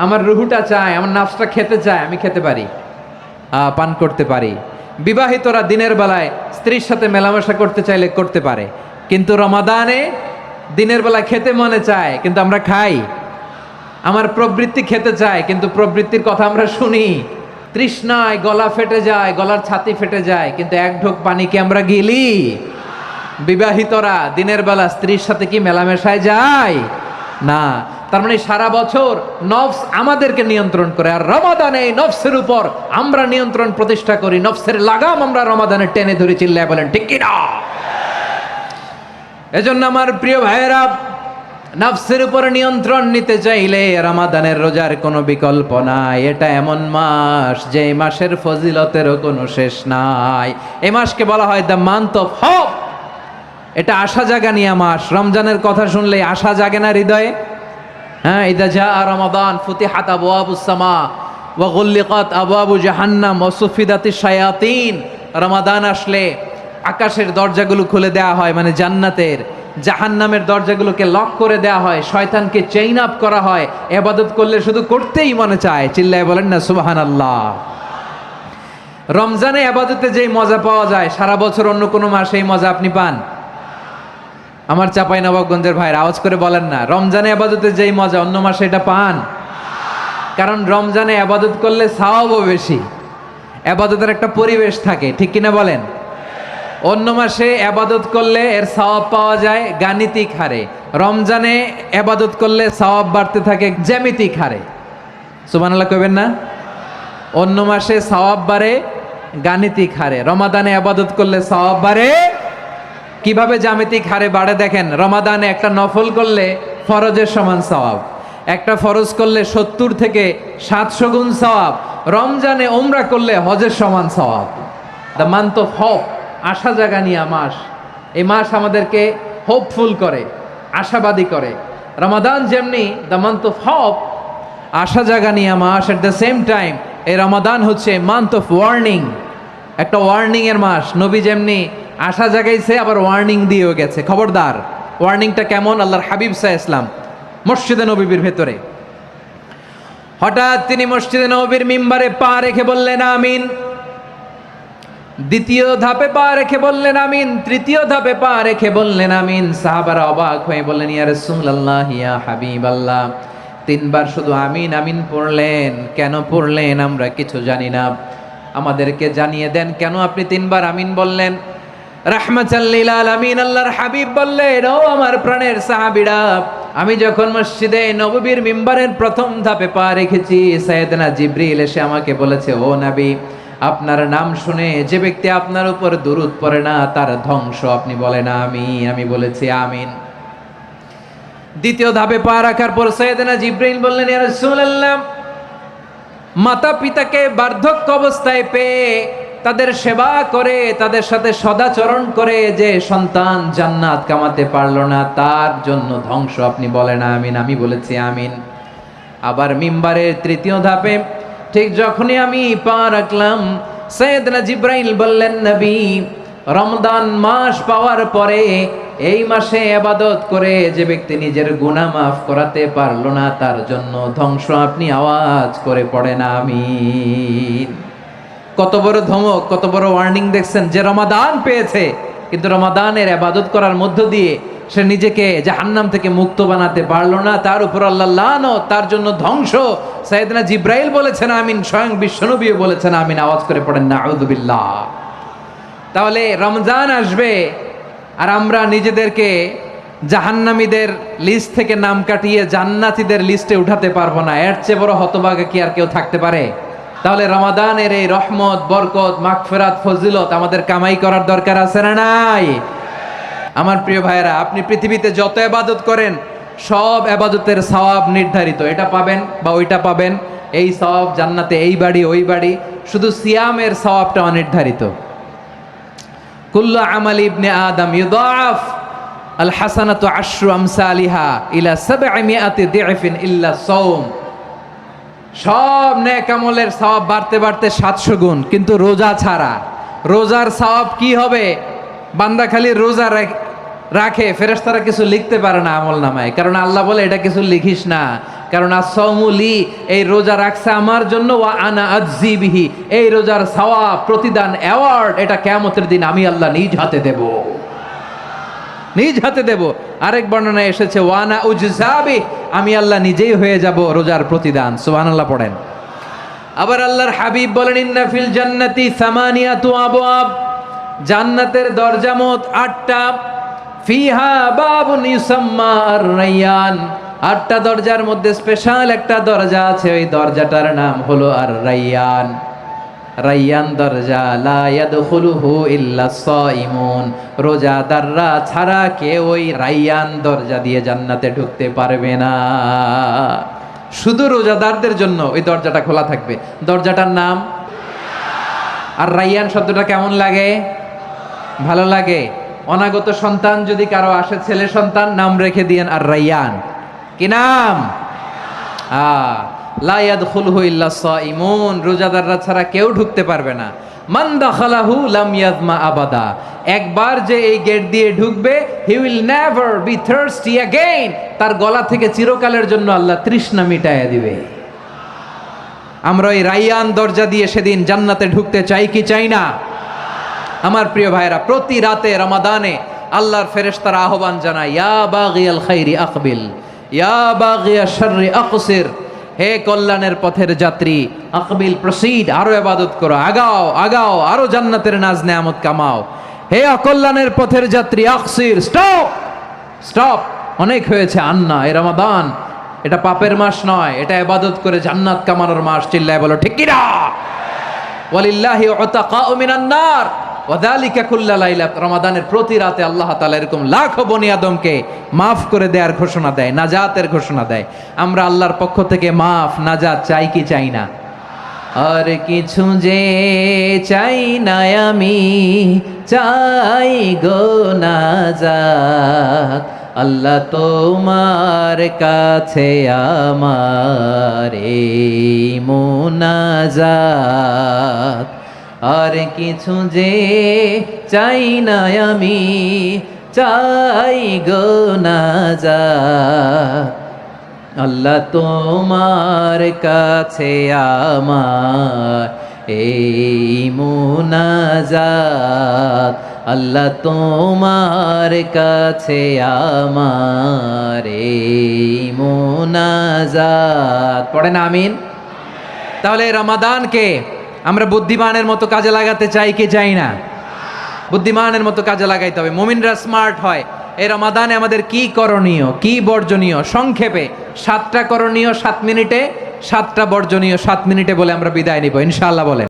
আমার রুহুটা চায়, আমার নাফসটা খেতে চায়, আমি খেতে পারি, পান করতে পারি। বিবাহিতরা দিনের বেলায় স্ত্রীর সাথে মেলামেশা করতে চাইলে করতে পারে, কিন্তু রমাদানে দিনের বেলায় খেতে মনে চায় কিন্তু আমরা খাই। আমার প্রবৃত্তি খেতে চায় কিন্তু প্রবৃত্তির কথা আমরা শুনি। তৃষ্ণায় গলা ফেটে যায়, গলার ছাতি ফেটে যায়, কিন্তু এক ঢোক পানি কি আমরা গিলি? বিবাহিতরা দিনের বেলা স্ত্রীর সাথে কি মেলামেশায় যায় না। তার মানে সারা বছর নফস আমাদেরকে নিয়ন্ত্রণ করে, আর রমাদানে এই নফসের উপর আমরা নিয়ন্ত্রণ প্রতিষ্ঠা করি। নফসের লাগাম আমরা রমাদানে টেনে ধরে, চিল্লায় বলেন ঠিক কি না? এজন্য আমার প্রিয় ভাইয়েরা, নফসের উপর নিয়ন্ত্রণ নিতে চাইলে রমাদানের রোজার কোনো বিকল্প নাই। এটা এমন মাস যে মাসের ফজিলতেরও কোনো শেষ নাই। এই মাসকে বলা হয় দ্য মান্থ অফ হোপ। এটা আশা জাগানিয়া মাস। রমজানের কথা শুনলে আশা জাগে না হৃদয়ে? হ্যাঁ, ইদা জাআ রমাদান ফুতিহাত আবওয়াবুস সামা ওয়া গুল্লিকাত আবওয়াবু জাহান্নাম ওয়া সুফিদাতিশ শায়াতিন। রমাদান আসলে আকাশের দরজাগুলো খুলে দেওয়া হয়, মানে জান্নাতের। জাহান্নামের দরজাগুলোকে লক করে দেওয়া হয়, শয়তানকে চেইন আপ করা হয়। ইবাদত করলে শুধু করতেই মনে চায়, চিল্লায় বলেন না সুবহানাল্লাহ। রমজানে ইবাদতে যেই মজা পাওয়া যায়, সারা বছর অন্য কোনো মাসে এই মজা আপনি পান? আমার চাঁপাইনবাবগঞ্জের ভাইরা আওয়াজ করে বলেন না, রমজানে ইবাদতে যেই মজা অন্য মাসে এটা পান? কারণ রমজানে ইবাদত করলে সওয়াবও বেশি, ইবাদতের একটা পরিবেশ থাকে, ঠিক কিনা বলেন? অন্য মাসে ইবাদত করলে এর সওয়াব পাওয়া যায় গাণিতিক হারে, রমজানে ইবাদত করলে সওয়াব বাড়তে থাকে জ্যামিতিক হারে। সুবহানাল্লাহ কইবেন না? অন্য মাসে সওয়াব বাড়ে গাণিতিক হারে, রমাদানে ইবাদত করলে সওয়াব বাড়ে কিভাবে? জ্যামিতিক হারে বাড়ে দেখেন। রমাদানে একটা নফল করলে ফরজের সমান সওয়াব, একটা ফরজ করলে 70 থেকে 700 গুণ সওয়াব। রমজানে উমরা করলে হজের সমান সওয়াব। দ্য মান্থ অফ হোপ, আশা জাগানিয়া মাস। এই মাস আমাদেরকে হোপফুল করে, আশাবাদী করে। রমাদান যেমনি দ্য মান্থ অফ হোপ, আশা জাগানিয়া মাস, এট দ্য সেম টাইম এই রমাদান হচ্ছে মান্থ অফ ওয়ার্নিং, একটা ওয়ার্নিং এর মাস। নবী যেমনি আশা জাগাইছে, আবার ওয়ার্নিং দিয়েও গেছে, খবরদার। ওয়ার্নিংটা কেমন? আল্লাহর হাবিব সাল্লাল্লাহু আলাইহি ওয়াসাল্লাম মসজিদে নববীর ভেতরে, হঠাৎ তিনি মসজিদে নববীর মিম্বারে পা রেখে বললেন আমিন। দ্বিতীয় ধাপে পা রেখে বললেন আমিন, তৃতীয় ধাপে পা রেখে বললেন আমিন। সাহাবারা অবাক হয়ে বললেন ইয়া রাসূলুল্লাহ, ইয়া হাবিবাল্লাহ, 3 বার শুধু আমিন আমিন পড়লেন, কেন পড়লেন আমরা কিছু জানি না, আমাদেরকে জানিয়ে দেন কেন আপনি 3 বার আমিন বললেন। রাহমাতাল লিল আলামিন আল্লাহর হাবিব বললেন, ও আমার প্রাণের সাহাবীরা, আমি যখন মসজিদে নববীর মিম্বারের প্রথম ধাপে পা রেখেছি, সাইয়েদনা জিবরিল এসে আমাকে বলেছে, ও নবী, আপনার নাম শুনে যে ব্যক্তি আপনার উপর দুরূদ পড়ে না তার ধ্বংস। আপনি বলেন আমি বলেছি আমিন। দ্বিতীয় ধাপে পা রাখার পর সাইয়েদনা জিবরিল বললেন, ইয়া রাসূলুল্লাহ, মাতা পিতাকে বার্ধক্য অবস্থায় পেয়ে তাদের সেবা করে, তাদের সাথে সদাচরণ করে যে সন্তান জান্নাত কামাতে পারলো না, তার জন্য ধ্বংস। আপনি বলেন আমিন। আমি বলেছি আমিন। আবার মিম্বারের তৃতীয় ধাপে ঠিক যখনই আমি পা রাখলাম, সাইয়েদনা জিবরাইল বললেন, নবী, রমজান মাস পাওয়ার পরে এই মাসে ইবাদত করে যে ব্যক্তি নিজের গুনাহ মাফ করাতে পারলো না, তার জন্য ধ্বংস। আপনি আওয়াজ করে পড়েন আমিন। কত বড় ধমক, কত বড় ওয়ার্নিং দেখছেন। যে রমাদান পেয়েছে, কিন্তু রমাদানের ইবাদত করার মধ্য দিয়ে সে নিজেকে জাহান্নাম থেকে মুক্ত বানাতে পারলো না, তার উপর আল্লাহ লানত, তার জন্য ধ্বংস। সাইয়েদনা জিবরাইল বলেছেন আমিন, স্বয়ং বিশ্বনবীও বলেছেন আমিন। আওয়াজ করে পড়েন নাউযুবিল্লাহ। তাহলে রমজান আসবে আর আমরা নিজেদেরকে জাহান্নামীদের লিস্ট থেকে নাম কাটিয়ে জান্নাতীদের লিস্টে উঠাতে পারবো না। এর চেয়ে বড় হতভাগা কি আর কেউ থাকতে পারে? তাহলে রমাদানের এই রহমত, বরকত, মাগফিরাত, ফজিলত আমাদের কামাই করার দরকার আছে না নাই? আমার প্রিয় ভাইয়েরা, আপনি পৃথিবীতে যত ইবাদত করেন সব ইবাদতের সওয়াব নির্ধারিত। এটা পাবেন বা ওইটা পাবেন, এই সওয়াব জান্নাতে, এই বাড়ি ওই বাড়ি। শুধু সিয়ামের সওয়াবটা অনির্ধারিত। কুল্লু আমালি ইবনে আদম ইউদাআফ আল হাসানাতু আশরু আমসালিহা ইলা 700 দি'ফিন ইল্লা সাওম। সব নেক আমলের সওয়াব বাড়তে বাড়তে 700 গুণ, কিন্তু রোজা ছাড়া। রোজার সওয়াব কি হবে? বান্দা খালি রোজা রাখে, ফেরেশতারা কিছু লিখতে পারে না আমল নামায়, কারণ আল্লাহ বলে এটা কিছু লিখিস না, কারণ আসসাউমুলি, এই রোজা রাখছে আমার জন্য, ওয়া আনা আজজি বিহি, এই রোজার সওয়াব, প্রতিদান, অ্যাওয়ার্ড এটা কিয়ামতের দিন আমি আল্লাহ নিজ হাতে দেব, নিজ হাতে দেব। আরেক বর্ণনায় এসেছে ওয়ানা উজজাবি, আমি আল্লাহ নিজেই হয়ে যাব রোজার প্রতিদান। সুবহানাল্লাহ পড়েন। আবার আল্লাহর হাবিব বলেন ইন্না ফিল জান্নাতি সামানিয়াতু আবওয়াব, জান্নাতের দরজা মোট 8টা, ফিহা বাবুন ইউসাম্মা আর-রায়্যান, 8টা দরজার মধ্যে স্পেশাল একটা দরজা আছে, ওই দরজাটার নাম হলো আর-রায়্যান। রায়্যান দরজা, লা ইয়াদখুলুহু ইল্লা সাইমুন, রোজাদাররা ছাড়া কেউ ওই রায়্যান দরজা দিয়ে জান্নাতে ঢুকতে পারবে না, শুধু রোজাদারদের জন্য ওই দরজাটা খোলা থাকবে। দরজাটার নাম আর রায়্যান। শব্দটা কেমন লাগে? ভালো লাগে। অনাগত সন্তান যদি কারো আসে, ছেলে সন্তান, নাম রেখে দিয়েন আর রায়্যান। কি নাম? লা ইয়াদখুলুহু ইল্লা সাইমুন, রোজাদাররা ছাড়া কেউ ঢুকতে পারবে না। মান দাখালাহু লাম ইয়াজমা আবাদা, একবার যে এই গেট দিয়ে ঢুকবে, he will never be thirsty again, তার গলা থেকে চিরকালের জন্য আল্লাহ তৃষ্ণা মিটাইয়া দিবে। আমরা ওই রায়্যান দরজা দিয়ে সেদিন জান্নাতে ঢুকতে চাই কি চাই না? আমার প্রিয় ভাইরা, প্রতি রাতে রমাদানে আল্লাহর ফেরেশতারা আহ্বান জানায়, ইয়া বাগিয়াল খাইরি আকবিল, ইয়া বাগিয়াশ শাররি আকসির, হে কল্যাণের পথের যাত্রী, আকবিল প্রসিড, আরো ইবাদত করো, আগাও আগাও, আরো জান্নাতের নাজ নেয়ামত কামাও। হে অকল্যাণের পথের যাত্রী, আকসির, স্টপ স্টপ, অনেক হয়েছে। আন্না, এ রমাদান এটা পাপের মাস নয়, এটা ইবাদত করে জান্নাত কামানোর মাস। চিল্লায় বলো ঠিক কিনা? ওয়ালিল্লাহি উতাকাউ মিনান নার ওয়াযালিকা কুল্লা লাইলা, রমাদানের প্রতি রাতে আল্লাহ তাআলা এরকম লাখো বনি আদমকে মাফ করে দেওয়ার ঘোষণা দেয়, নাজাতের ঘোষণা দেয়। আমরা আল্লাহর পক্ষ থেকে মাফ, নাজাত চাই কি চাই না? আর কিছু যে চাই না আমি, চাই গো নাজাত, আল্লাহ তোমার কাছে আমার এই মুনাজাত। আর কিছু যে চাই না আমি, চাই গো নাজাত, আল্লাহ তোমার কাছে আমার এই মুনাজাত, আল্লাহ তোমার কাছে আমার এই মুনাজাত। পড়েন আমিন। তাহলে রমাদানকে আমরা বুদ্ধিমানের মতো কাজে লাগাতে চাই কি চাই না? বুদ্ধিমানের মতো কাজে লাগাইতে হবে, মুমিনরা স্মার্ট হয়। এই রমাদানে আমাদের কি করণীয়, কি বর্জনীয়, সংক্ষেপে 7টা করণীয় 7 মিনিটে, 7টা বর্জনীয় 7 মিনিটে বলে আমরা বিদায় নিব ইনশাআল্লাহ। বলে